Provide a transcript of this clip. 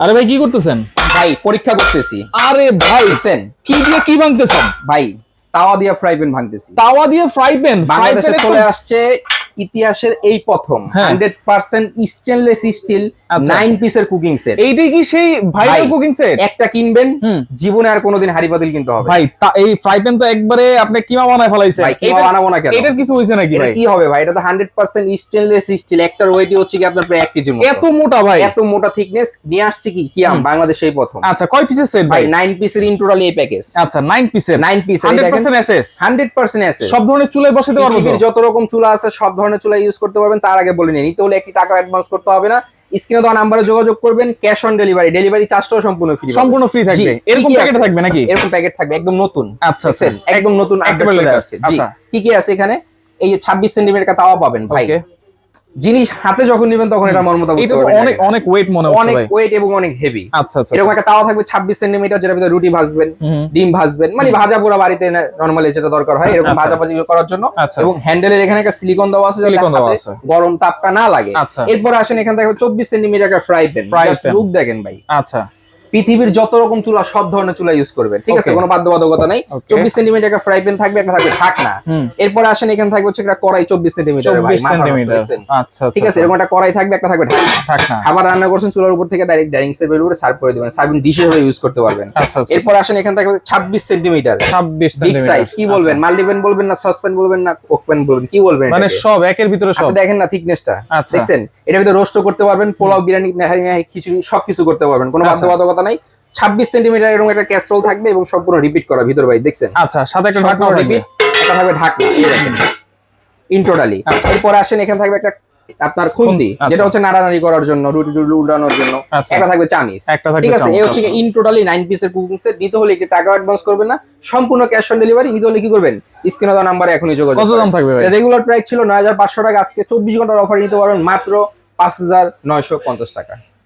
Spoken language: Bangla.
আরে ভাই কি করতেছেন? ভাই পরীক্ষা করতেছি। আরে ভাই দেখছেন কি দিয়ে কি ভাঙতেছেন? ভাই তাওয়া দিয়ে ফ্রাই প্যান ভাঙতেছি। তাওয়া দিয়ে ফ্রাই প্যান? বাংলাদেশে চলে আসছে ইতিহাসের এই প্রথম 100% স্টেনলেস স্টিল 9 পিসের কুকিং সেট। এইটাই কি সেই ভাইরাল কুকিং সেট? একটা কিনবেন জীবনে আর কোনোদিন হাড়ি পাতিল কিনতে হবে ভাই। এই ফ্রাই প্যান তো একবারে আপনি কিমা বানায় ফলাইছেন। ভাই কিমা বানাবো না কেন? এটার কিছু হইছে নাকি ভাই? কি হবে ভাই, এটা তো 100% স্টেনলেস স্টিল। একটার ওয়েটই হচ্ছে কি আপনার প্রায় 1 কেজির মতো। এত মোটা ভাই, এত মোটা থিকনেস নিয়ে আসছে কি বাংলাদেশে এই প্রথম। আচ্ছা কয় পিসের সেট ভাই? 9 পিসের ইন টোটাল এই প্যাকেজ। আচ্ছা 9 পিসের 9 পিসের 100% এসএস 100% এসএস। সব ধরনের চুলায় বসাতে পারবো তো? যত রকম চুলা আছে সব ধরনের চুলা ইউজ করতে পারবেন। তার আগে বলে নিতে হলে একটি টাকা অ্যাডভান্স করতে হবে না। স্ক্রিনে দেওয়া নাম্বারে যোগাযোগ করবেন। ক্যাশ অন ডেলিভারি, ডেলিভারি চার্জটাও সম্পূর্ণ ফ্রি থাকবে। এরকম প্যাকেট থাকবে নাকি? এরকম প্যাকেট থাকবে একদম নতুন। আচ্ছা একদম নতুন আপডেট চলে আসছে। জি কি আছে এখানে? এই যে 26 সেন্টিমিটার তাওয়া পাবেন ভাই। জিনিস হাতে যখন নেবেন তখন এটা মর্মতা বুঝতে পারবেন। অনেক অনেক ওয়েট মনে হচ্ছে ভাই। অনেক ওয়েট এবং অনেক হেভি। আচ্ছা আচ্ছা। এরকম একটা তাওয়া থাকবে 26 সেন্টিমিটার, যেটার ভিতরে রুটি ভাজবেন, ডিম ভাজবেন, মানে ভাজা পোড়া বাড়িতে নরমালি যেটা দরকার হয় এরকম ভাজা ভাজি করার জন্য। এবং হ্যান্ডেলের এখানে একটা সিলিকন দেওয়া আছে যাতে হাতে গরম তাপটা না লাগে। এরপর আসেন এখানে দেখো 24 সেন্টিমিটার একটা ফ্রাই প্যান। জাস্ট লুক দেখেন ভাই। আচ্ছা পৃথিবীর যত রকম চুলা সব ধরনের চুলা ইউজ করবেন, ঠিক আছে, কোনো বাধ্যবাধকতা নাই। 24 সেন্টিমিটার একটা ফ্রাই প্যান থাকবে, একটা থাকবে ঢাকনা। এরপর আসেন এখানে থাকবে হচ্ছে একটা কড়াই 24 সেন্টিমিটার ভাই, আচ্ছা ঠিক আছে। এরকম একটা কড়াই থাকবে, একটা থাকবে ঢাকনা। খাবার রান্না করছেন চুলার উপর থেকে ডাইরেক্ট ডাইনিং টেবিলের উপরে সার্ভ করে দিবেন, সার্ভিং ডিশ হিসেবে ইউজ করতে পারবেন। এরপর আসেন এখানে থাকবে 26 সেন্টিমিটার বিগ সাইজ। কি বলবেন, মাল্টিপ্যান বলবেন না সসপ্যান বলবেন না ওকপ্যান বলবেন, কি বলবেন? মানে সব একের ভিতরে সব। দেখেন না থিকনেসটা, দেখছেন? এটার ভিতরে রোস্টও করতে পারবেন, পোলাও, বিরিয়ানি, নেহারি, খিচুড়ি সবকিছু করতে পারবেন, কোনো বাধ্যবাধকতা নাই। 26 সেন্টিমিটার এরকম একটা ক্যাসরোল থাকবে এবং সম্পূর্ণ রিপিট করা ভিতর ভাই, দেখছেন? আচ্ছা সাথে একটা ঢাকনা রিপিট, একটা থাকবে ঢাকনা, এই দেখেন ইন টোটালি। এরপর আসেন এখানে থাকবে একটা আপনার খুন্তি, যেটা হচ্ছে নাড়ানাড়ি করার জন্য, রুটি টুটি উল্টানোর জন্য। একটা থাকবে চামিচ, ঠিক আছে। এই হচ্ছে ইন টোটালি 9 পিসের কুকিং সেট। নিতে হলে একটু টাকা অ্যাডভান্স করবেন না, সম্পূর্ণ ক্যাশ অন ডেলিভারি। নিতে হলে কি করবেন, স্ক্রিনে দেওয়া নাম্বারে এখনই যোগাযোগ করুন। কত দাম থাকবে ভাই? রেগুলার প্রাইস ছিল 9500 টাকা, আজকে 24 ঘন্টার অফার নিতে পারবেন মাত্র 5950 টাকা।